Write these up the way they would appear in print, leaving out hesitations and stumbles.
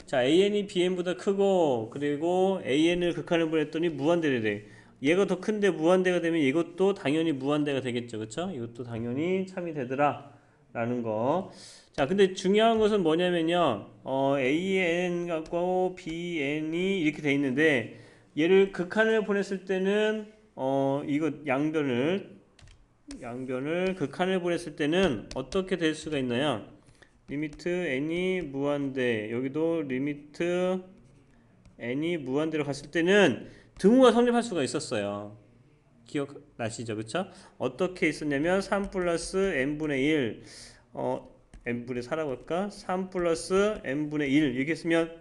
자, an이 bn보다 크고 그리고 an을 극한을 보냈더니 무한대를 돼. 얘가 더 큰데 무한대가 되면 이것도 당연히 무한대가 되겠죠. 그쵸? 이것도 당연히 참이 되더라 라는 거. 자, 근데 중요한 것은 뭐냐면요, an 갖고 bn이 이렇게 돼 있는데 얘를 극한을 보냈을 때는 이거 양변을 극한을 보냈을 때는 어떻게 될 수가 있나요? 리미트 n이 무한대, 여기도 리미트 n이 무한대로 갔을 때는 등호가 성립할 수가 있었어요. 기억나시죠? 그쵸? 어떻게 있었냐면 3 플러스 n분의 1 n분의 4라고 할까? 3 플러스 n분의 1 이렇게 했으면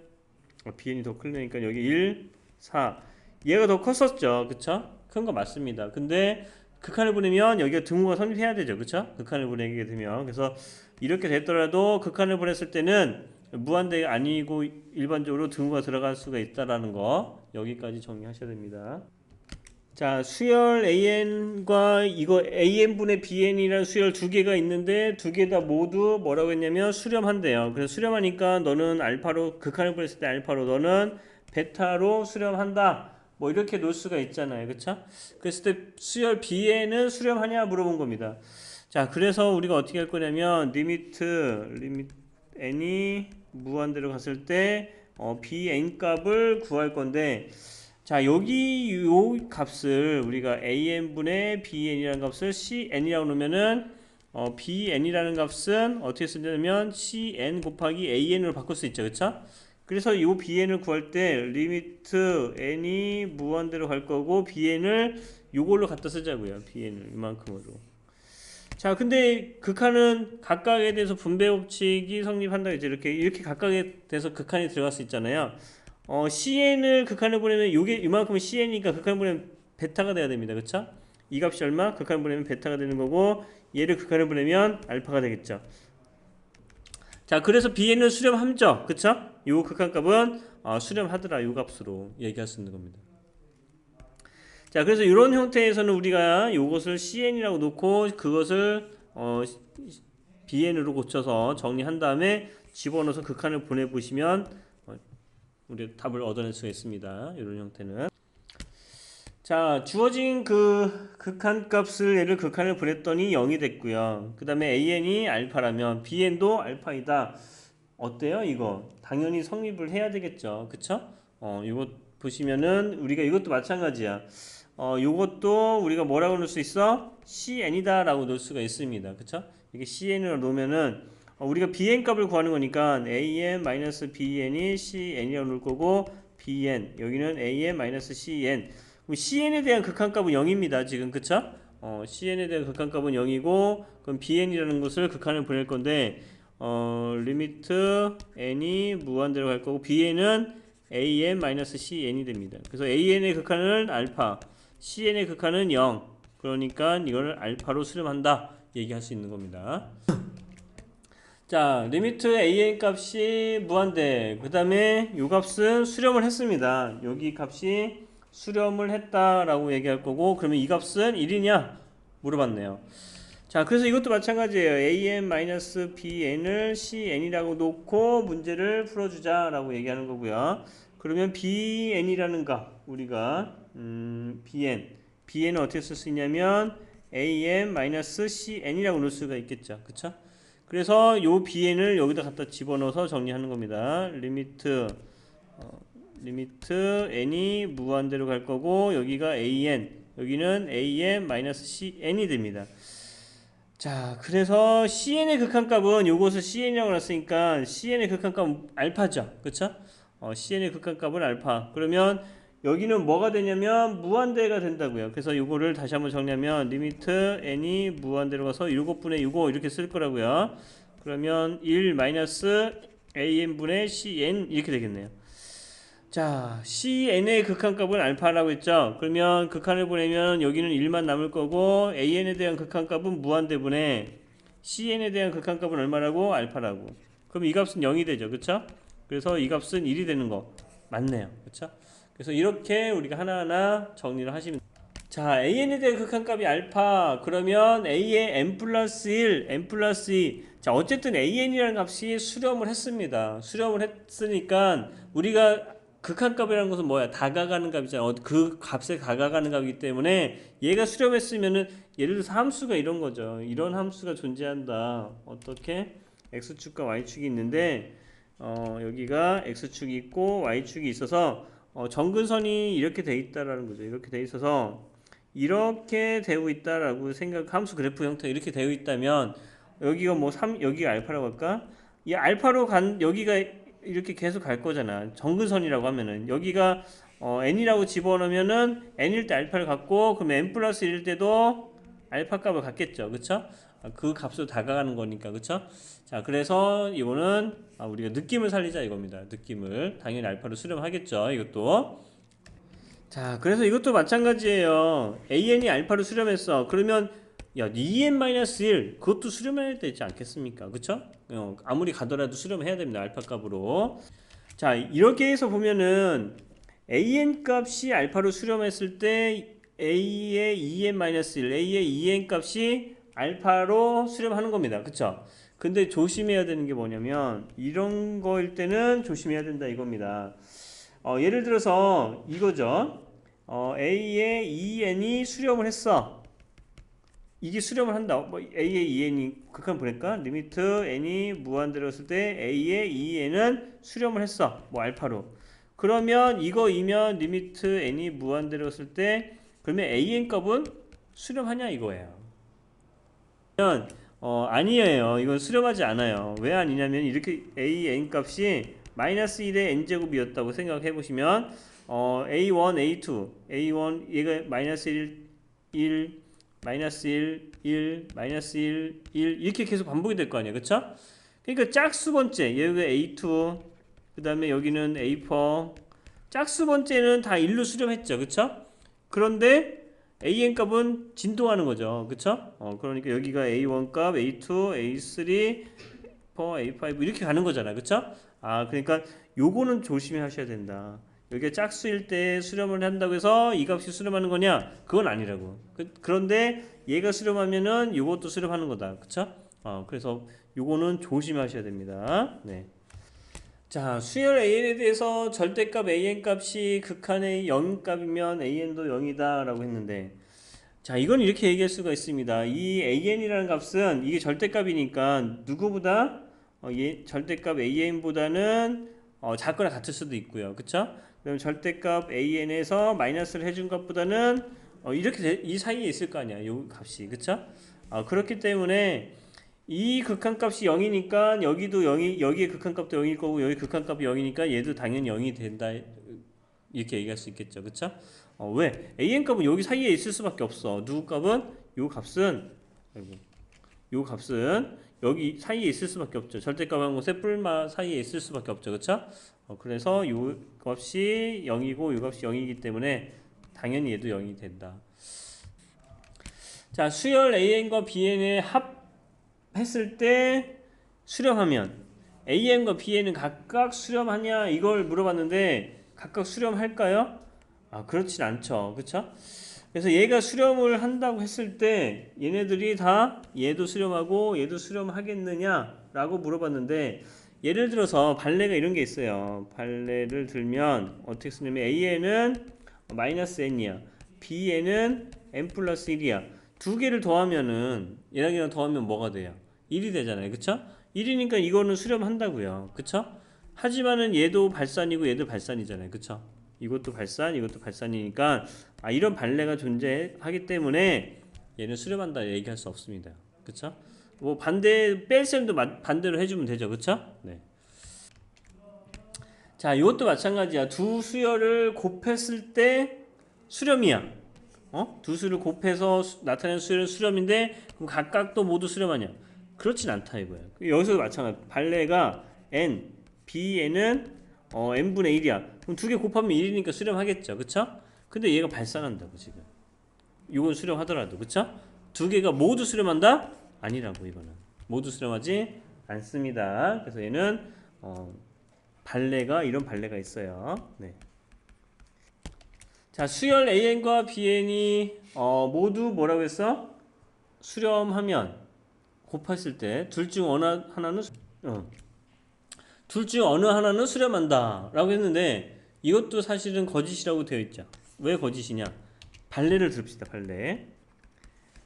bn이 더 크려니까 여기 1, 4 얘가 더 컸었죠. 그쵸? 큰 거 맞습니다. 근데 극한을 보내면 여기가 등호가 성립해야 되죠. 그쵸? 극한을 보내게 되면. 그래서 이렇게 됐더라도 극한을 보냈을 때는 무한대가 아니고 일반적으로 등호가 들어갈 수가 있다라는 거 여기까지 정리하셔야 됩니다. 자, 수열 AN과 이거 AN분의 BN이라는 수열 두 개가 있는데 두 개 다 모두 뭐라고 했냐면 수렴한대요. 그래서 수렴하니까 너는 알파로 극한을 보냈을 때 알파로 너는 베타로 수렴한다. 뭐 이렇게 놓을 수가 있잖아요. 그쵸? 그랬을 때 수열 BN은 수렴하냐 물어본 겁니다. 자, 그래서 우리가 어떻게 할 거냐면 리미트 n이 무한대로 갔을 때 bn 값을 구할 건데 자, 여기 요 값을 우리가 an분의 bn이라는 값을 cn이라고 놓으면은 bn이라는 값은 어떻게 쓰냐면 cn 곱하기 an으로 바꿀 수 있죠. 그쵸? 그래서 요 bn을 구할 때 리미트 n이 무한대로 갈 거고 bn을 요걸로 갖다 쓰자고요. bn을 이만큼으로. 자, 근데 극한은 각각에 대해서 분배 법칙이 성립한다 이제 이렇게 각각에 대해서 극한이 들어갈 수 있잖아요. cn을 극한을 보내면 요게 이만큼은 cn이니까 극한을 보내면 베타가 돼야 됩니다. 그쵸? 이 값이 얼마? 극한을 보내면 베타가 되는 거고 얘를 극한을 보내면 알파가 되겠죠. 자, 그래서 bn을 수렴함죠. 그쵸? 요 극한값은 수렴하더라 요 값으로 얘기할 수 있는 겁니다. 자, 그래서 이런 형태에서는 우리가 이것을 cn이라고 놓고 그것을 bn으로 고쳐서 정리한 다음에 집어넣어서 극한을 보내보시면 우리 답을 얻어낼 수가 있습니다. 이런 형태는. 자, 주어진 그 극한값을 얘를 극한을 보냈더니 0이 됐고요. 그 다음에 an이 알파라면 bn도 알파이다. 어때요? 이거 당연히 성립을 해야 되겠죠. 그쵸? 이거 보시면은 우리가 이것도 마찬가지야. 요것도 우리가 뭐라고 넣을 수 있어? cn이다 라고 넣을 수가 있습니다. 그쵸? 이게 cn으로 놓으면은 우리가 bn 값을 구하는 거니까 an-bn이 cn이라고 넣을 거고 bn 여기는 an-cn cn에 대한 극한값은 0입니다. 지금 그쵸? cn에 대한 극한값은 0이고 그럼 bn이라는 것을 극한을 보낼 건데 리미트 n이 무한대로 갈 거고 bn은 an-cn이 됩니다. 그래서 an의 극한은 알파 cn의 극한은 0 그러니까 이거를 알파로 수렴한다 얘기할 수 있는 겁니다. 자, 리미트 an 값이 무한대 그 다음에 요 값은 수렴을 했습니다. 여기 값이 수렴을 했다라고 얘기할 거고 그러면 이 값은 1이냐 물어봤네요. 자, 그래서 이것도 마찬가지예요. an-bn을 cn이라고 놓고 문제를 풀어주자 라고 얘기하는 거고요. 그러면 bn이라는 값 우리가 bn은 어떻게 쓸 수 있냐면 an-cn이라고 놓을 수가 있겠죠. 그쵸? 그래서 요 bn을 여기다 갖다 집어넣어서 정리하는 겁니다. 리미트 n이 무한대로 갈 거고 여기가 an 여기는 an-cn이 됩니다. 자, 그래서 cn의 극한값은 요것을 cn이라고 놨으니까 cn의 극한값은 알파죠. 그쵸? cn의 극한값은 알파. 그러면 여기는 뭐가 되냐면 무한대가 된다고요. 그래서 요거를 다시 한번 정리하면 리미트 n이 무한대로 가서 7분의 6 이렇게 쓸 거라고요. 그러면 1 마이너스 an분의 cn 이렇게 되겠네요. 자, cn의 극한값은 알파라고 했죠. 그러면 극한을 보내면 여기는 1만 남을 거고 an에 대한 극한값은 무한대분의 cn에 대한 극한값은 얼마라고? 알파라고. 그럼 이 값은 0이 되죠. 그쵸? 그래서 이 값은 1이 되는 거 맞네요. 그쵸? 그래서 이렇게 우리가 하나하나 정리를 하시면 자, an에 대한 극한값이 알파. 그러면 a의 n 플러스 1, n 플러스 2. 자, 어쨌든 an이라는 값이 수렴을 했습니다. 수렴을 했으니까 우리가 극한값이라는 것은 뭐야? 다가가는 값이잖아. 그 값에 다가가는 값이기 때문에 얘가 수렴했으면은 예를 들어서 함수가 이런 거죠. 이런 함수가 존재한다. 어떻게? x축과 y축이 있는데 여기가 x축이 있고 y축이 있어서 정근선이 이렇게 돼 있다라는 거죠. 이렇게 돼 있어서 이렇게 되고 있다라고 함수 그래프 형태가 이렇게 되어 있다면 여기가 뭐 3, 여기가 알파라고 할까? 이 알파로 간 여기가 이렇게 계속 갈 거잖아. 정근선이라고 하면은 여기가 n이라고 집어넣으면은 n일 때 알파를 갖고 그럼 n 플러스 1일 때도 알파 값을 갖겠죠. 그쵸? 그 값으로 다가가는 거니까. 그쵸? 자, 그래서 이거는 우리가 느낌을 살리자 이겁니다. 느낌을 당연히 알파로 수렴하겠죠. 이것도. 자, 그래서 이것도 마찬가지예요. an이 알파로 수렴했어. 그러면 야, 2n-1 그것도 수렴해야 되지 않겠습니까? 그쵸? 아무리 가더라도 수렴해야 됩니다. 알파 값으로. 자, 이렇게 해서 보면은 an 값이 알파로 수렴했을 때 a의 2n-1, a의 2n 값이 알파로 수렴하는 겁니다. 그쵸? 근데 조심해야 되는 게 뭐냐면 이런 거일 때는 조심해야 된다 이겁니다. 예를 들어서 이거죠. A의 2n이 수렴을 했어. 이게 수렴을 한다. 뭐 A의 2n이 극한 보낼까? 리미트 n이 무한대로 했을 때 A의 2n은 수렴을 했어. 뭐 알파로. 그러면 이거이면 리미트 n이 무한대로 했을 때 그러면 an 값은 수렴하냐 이거예요. 그러면 아니에요. 이건 수렴하지 않아요. 왜 아니냐면 이렇게 an 값이 마이너스 1의 n제곱이었다고 생각해 보시면 a1, a2, a1 얘가 마이너스 1, 마이너스 1, 마이너스 1 이렇게 계속 반복이 될 거 아니에요. 그쵸? 그러니까 짝수 번째 여기가 a2 그 다음에 여기는 a4 짝수 번째는 다 1로 수렴했죠. 그쵸? 그런데 an 값은 진동하는 거죠. 그쵸? 그러니까 여기가 a1 값, a2, a3, a5 이렇게 가는 거잖아. 그쵸? 그러니까 요거는 조심히 하셔야 된다. 여기가 짝수일 때 수렴을 한다고 해서 이 값이 수렴하는 거냐? 그건 아니라고. 그런데 얘가 수렴하면은 요것도 수렴하는 거다. 그쵸? 그래서 요거는 조심하셔야 됩니다. 네. 자, 수열 an에 대해서 절대값 an 값이 극한의 0값이면 an도 0이다 라고 했는데 자, 이건 이렇게 얘기할 수가 있습니다. 이 an이라는 값은 이게 절대값이니까 누구보다 절대값 an보다는 작거나 같을 수도 있고요. 그쵸? 그럼 절대값 an에서 마이너스를 해준 것보다는 이렇게 이 사이에 있을 거 아니야. 요 값이. 그쵸? 그렇기 때문에 이 극한값이 0이니까 여기도 0이 여기에 극한값도 0일 거고 여기 극한값이 0이니까 얘도 당연히 0이 된다. 이렇게 얘기할 수 있겠죠. 그쵸? 왜? an 값은 여기 사이에 있을 수밖에 없어. 누구 값은? 요 값은 요 값은 여기 사이에 있을 수밖에 없죠. 절대값하고 세뿔마 사이에 있을 수밖에 없죠. 그쵸? 그래서 요 값이 0이고 요 값이 0이기 때문에 당연히 얘도 0이 된다. 자, 수열 an과 bn의 합했을 때 수렴하면 an과 bn은 각각 수렴하냐 이걸 물어봤는데 각각 수렴할까요? 그렇진 않죠. 그쵸? 그래서 얘가 수렴을 한다고 했을 때 얘네들이 다 얘도 수렴하고 얘도 수렴하겠느냐 라고 물어봤는데 예를 들어서 발레가 이런 게 있어요. 발레를 들면 어떻게 쓰냐면 a에는 마이너스 n이야. b에는 n 플러스 1이야. 두 개를 더하면은 얘랑 더하면 뭐가 돼요? 1이 되잖아요. 그쵸? 1이니까 이거는 수렴한다고요. 그쵸? 하지만은 얘도 발산이고 얘도 발산이잖아요. 그쵸? 이것도 발산, 이것도 발산이니까 이런 발레가 존재하기 때문에 얘는 수렴한다 얘기할 수 없습니다. 그쵸? 뭐 반대 뺄셈도 반대로 해주면 되죠. 그쵸? 네. 자, 이것도 마찬가지야. 두 수열을 곱했을 때 수렴이야. 두 수를 곱해서 나타낸 수열은 수렴인데 그럼 각각도 모두 수렴하냐? 그렇진 않다 이거야. 여기서도 마찬가지. 발레가 n, bn은 n분의 1이야. 그럼 두 개 곱하면 1이니까 수렴하겠죠. 그쵸? 근데 얘가 발산한다고 지금. 이건 수렴하더라도. 그쵸? 두 개가 모두 수렴한다? 아니라고 이거는. 모두 수렴하지 않습니다. 그래서 얘는 발레가 이런 발레가 있어요. 네. 자, 수열 AN과 BN이 모두 뭐라고 했어? 수렴하면 곱했을 때 둘 중 어느 하나는 둘 중 어느 하나는 수렴한다 라고 했는데 이것도 사실은 거짓이라고 되어 있죠. 왜 거짓이냐? 발레를 들읍시다. 발레.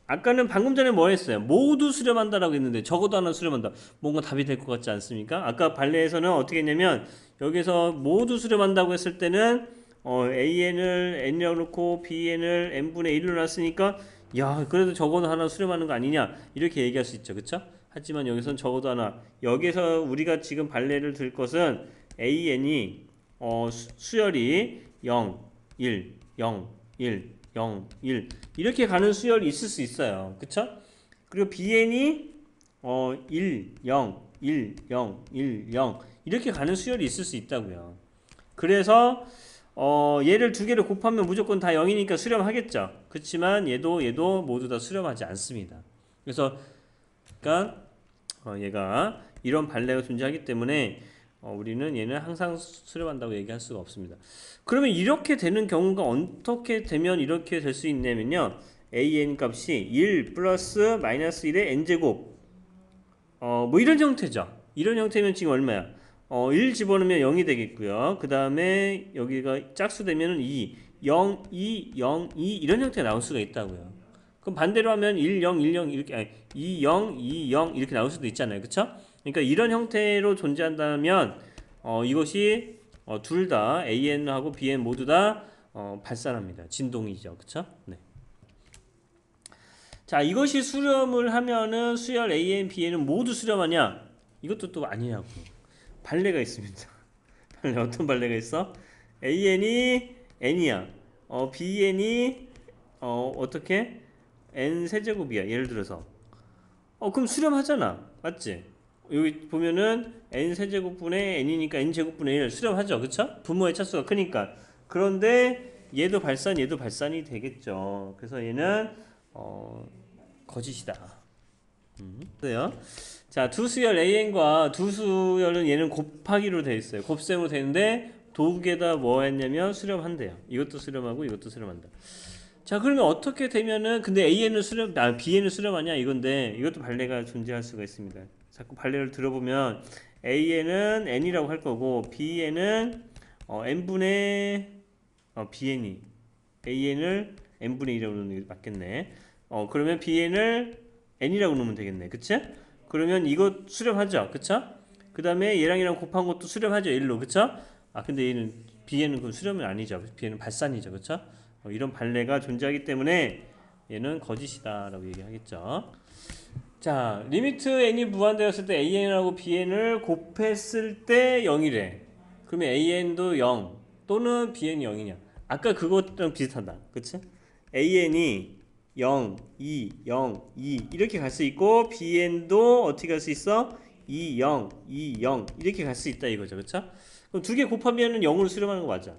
아까는 방금 전에 뭐 했어요? 모두 수렴한다라고 했는데 적어도 하나 수렴한다. 뭔가 답이 될 것 같지 않습니까? 아까 발레에서는 어떻게 했냐면 여기서 모두 수렴한다고 했을 때는 AN을 N이라고 놓고 BN을 N분의 1로 놨으니까 야 그래도 적어도 하나 수렴하는 거 아니냐 이렇게 얘기할 수 있죠. 그쵸? 하지만 여기서는 적어도 하나. 여기서 우리가 지금 발레를 들 것은 AN이 수열이 0, 1, 0, 1 0, 1 이렇게 가는 수열이 있을 수 있어요. 그쵸? 그리고 BN이 1, 0, 1, 0, 1, 0 이렇게 가는 수열이 있을 수 있다고요. 그래서 얘를 두 개를 곱하면 무조건 다 0이니까 수렴하겠죠. 그렇지만 얘도 모두 다 수렴하지 않습니다. 그래서 그러니까 얘가 이런 발레가 존재하기 때문에 우리는 얘는 항상 수렴한다고 얘기할 수가 없습니다. 그러면 이렇게 되는 경우가 어떻게 되면 이렇게 될 수 있냐면요. an 값이 1 플러스 마이너스 1의 n제곱 뭐 이런 형태죠. 이런 형태면 지금 얼마야? 1 집어넣으면 0이 되겠고요. 그 다음에 여기가 짝수 되면 2 0, 2, 0, 2 이런 형태가 나올 수가 있다고요. 그럼 반대로 하면 1, 0, 1, 0 이렇게 2, 0, 2, 0 이렇게 나올 수도 있잖아요. 그쵸? 그러니까 이런 형태로 존재한다면 이것이 둘 다 AN하고 BN 모두 다 발산합니다. 진동이죠. 그쵸? 네. 자, 이것이 수렴을 하면은 수열 AN, BN은 모두 수렴하냐? 이것도 또 아니냐고. 발레가 있습니다. 발레 어떤 발레가 있어? AN이 N이야. BN이 어떻게? N 세제곱이야. 예를 들어서. 그럼 수렴하잖아. 맞지? 여기 보면은 N 세제곱분의 N이니까 N 제곱분의 1 수렴하죠. 그쵸? 분모의 차수가 크니까. 그런데 얘도 발산이 되겠죠. 그래서 얘는 거짓이다. 그래요. 자, 두 수열 AN과 두 수열은 얘는 곱하기로 되어 있어요. 곱셈으로 되는데 두 개 다 뭐 했냐면 수렴한대요. 이것도 수렴하고 이것도 수렴한다. 자, 그러면 어떻게 되면은 근데 AN을 BN을 수렴하냐 이건데 이것도 발레가 존재할 수가 있습니다. 자꾸 발레를 들어보면 AN은 N이라고 할 거고 BN은 N분의 BN이 AN을 N분의 1이라고 놓는 게 맞겠네. 그러면 BN을 N이라고 놓으면 되겠네. 그치? 그러면 이거 수렴하죠. 그쵸? 그 다음에 얘랑 곱한 것도 수렴하죠. 1로. 그쵸? 근데 얘는 BN은 그럼 수렴은 아니죠. BN은 발산이죠. 그쵸? 이런 발레가 존재하기 때문에 얘는 거짓이다 라고 얘기하겠죠. 자, 리미트 n이 무한되었을 때 an하고 bn을 곱했을 때 0이래. 그러면 an도 0 또는 bn이 0이냐. 아까 그것랑 비슷하다. 그치? an이 0, 2, 0, 2 이렇게 갈 수 있고 bn도 어떻게 갈 수 있어? 2, 0, 2, 0 이렇게 갈 수 있다 이거죠. 그쵸? 그럼 두 개 곱하면 0으로 수렴하는 거 맞아.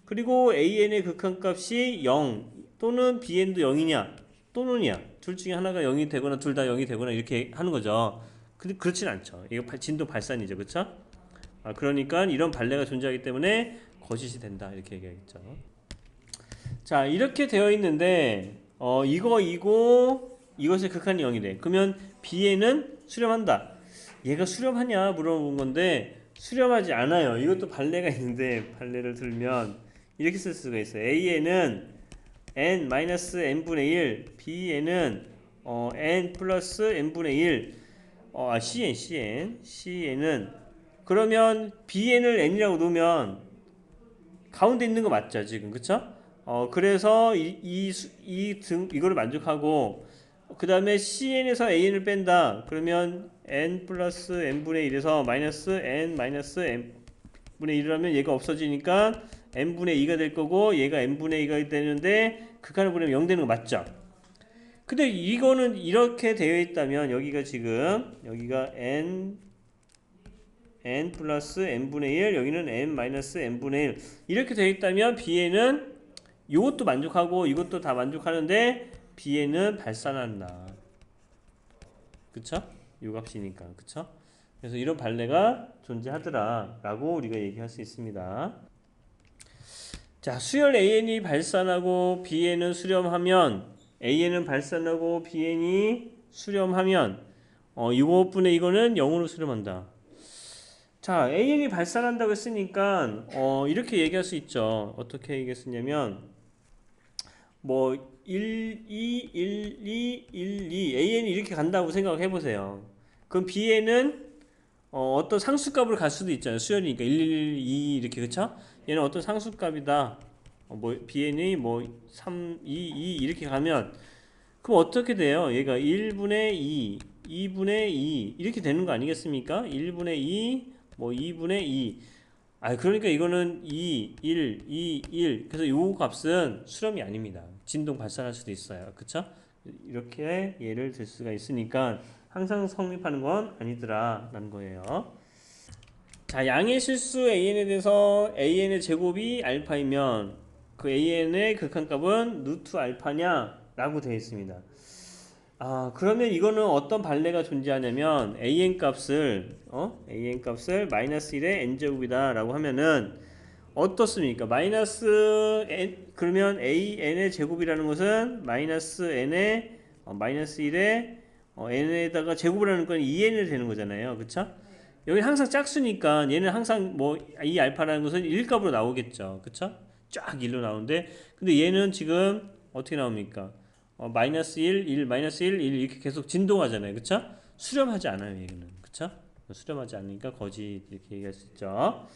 그리고 an의 극한값이 0 또는 bn도 0이냐 또는이야. 둘 중에 하나가 0이 되거나 둘 다 0이 되거나 이렇게 하는 거죠. 근데 그렇진 않죠. 이거 진도 발산이죠. 그쵸? 그러니까 이런 발레가 존재하기 때문에 거짓이 된다 이렇게 얘기하겠죠. 자, 이렇게 되어 있는데 이것의 극한이 0이래. 그러면 bn은 수렴한다. 얘가 수렴하냐 물어본 건데 수렴하지 않아요. 이것도 발레가 있는데 발레를 들면 이렇게 쓸 수가 있어요. AN은 n-n분의 1, BN은 n 플러스 n분의 1, CN은 그러면 BN을 n이라고 놓으면 가운데 있는 거 맞죠 지금 그쵸? 그래서 이거를 만족하고 그 다음에 CN에서 AN을 뺀다. 그러면 n 플러스 n분의 1에서 마이너스 n 마이너스 n분의 1을 하면 얘가 없어지니까 n분의 2가 될 거고 얘가 n분의 2가 되는데 극한을 보내면 0 되는 거 맞죠? 근데 이거는 이렇게 되어 있다면 여기가 지금 여기가 n 플러스 n분의 1 여기는 n 마이너스 n분의 1 이렇게 되어 있다면 bn은 이것도 만족하고 이것도 다 만족하는데 bn은 발산한다. 그쵸? 이 값이니까 그쵸? 그래서 이런 발레가 존재하더라 라고 우리가 얘기할 수 있습니다. 자, 수열 AN이 발산하고 BN은 수렴하면 AN은 발산하고 BN이 수렴하면 이것분의 이거는 0으로 수렴한다. 자, AN이 발산한다고 했으니까 이렇게 얘기할 수 있죠. 어떻게 얘기했었냐면 뭐 1, 2, 1, 2, 1, 2 AN이 이렇게 간다고 생각해 보세요. 그럼 BN은 어떤 상수값으로 갈 수도 있잖아요. 수열이니까 1, 1, 2 이렇게 그쵸? 얘는 어떤 상수값이다. 뭐 BN이 뭐 3, 2, 2 이렇게 가면 그럼 어떻게 돼요? 얘가 1분의 2, 2분의 2 이렇게 되는 거 아니겠습니까? 1분의 2, 뭐 2분의 2. 아, 그러니까 이거는 2, 1, 2, 1. 그래서 요 값은 수렴이 아닙니다. 진동 발산할 수도 있어요. 그쵸? 이렇게 예를 들 수가 있으니까 항상 성립하는 건 아니더라 라는 거예요. 자, 양의 실수 AN에 대해서 AN의 제곱이 알파이면 그 AN의 극한값은 루트 알파냐 라고 되어 있습니다. 아, 그러면 이거는 어떤 반례가 존재하냐면 AN 값을 마이너스 1의 n제곱이다 라고 하면은 어떻습니까? 마이너스 n 그러면 AN의 제곱이라는 것은 마이너스 n의 마이너스 1의 n에다가 제곱을 하는 건 2n이 되는 거잖아요. 그쵸? 여기 항상 짝수니까 얘는 항상 뭐 이 알파라는 것은 1값으로 나오겠죠. 그쵸? 쫙 1로 나오는데 근데 얘는 지금 어떻게 나옵니까? 마이너스 1, 1, 마이너스 1, 1 이렇게 계속 진동하잖아요. 그쵸? 수렴하지 않아요. 얘는. 그쵸? 수렴하지 않으니까 거짓 이렇게 얘기할 수 있죠.